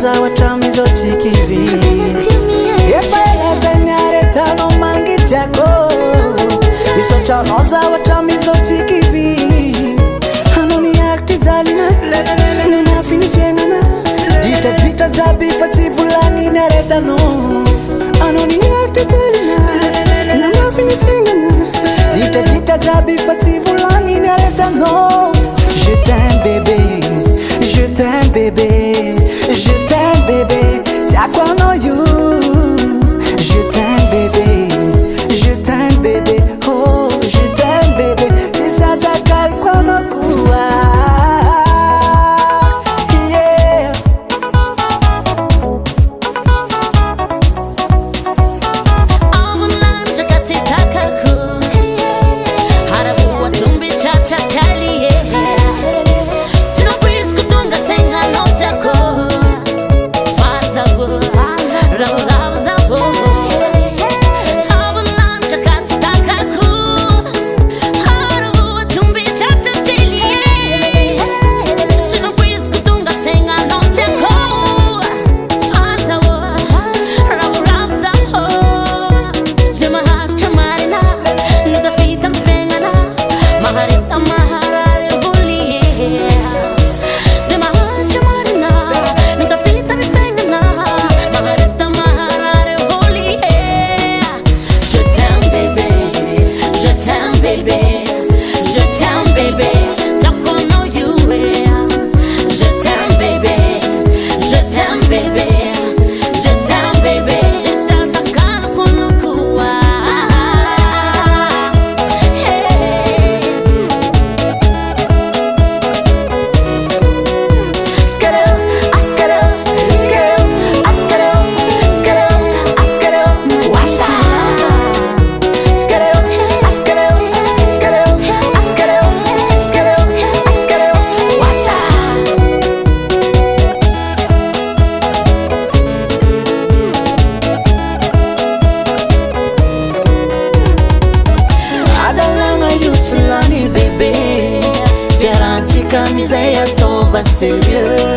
noza wachamizo chikivi Efaela zenareta no mangitiako Misocha noza wachamizo chikivi Hanoni akti zalina Nuna fini fiengana Dita zabi fati fulani nareta no Hanoni akti zalina Nuna fini fiengana Dita zabi fati fulani nareta no Je t'aime bébé, je t'aime bébé, je t'aime bébé, t'as quoi non you? Je t'aime bébé, oh je t'aime bébé, c'est ça ta cal quoi non quoi? Yeah. Avunlanca katitakaku, harabu watumbi chacha tali. Bébé, faire un petit camisé à ton va sérieux.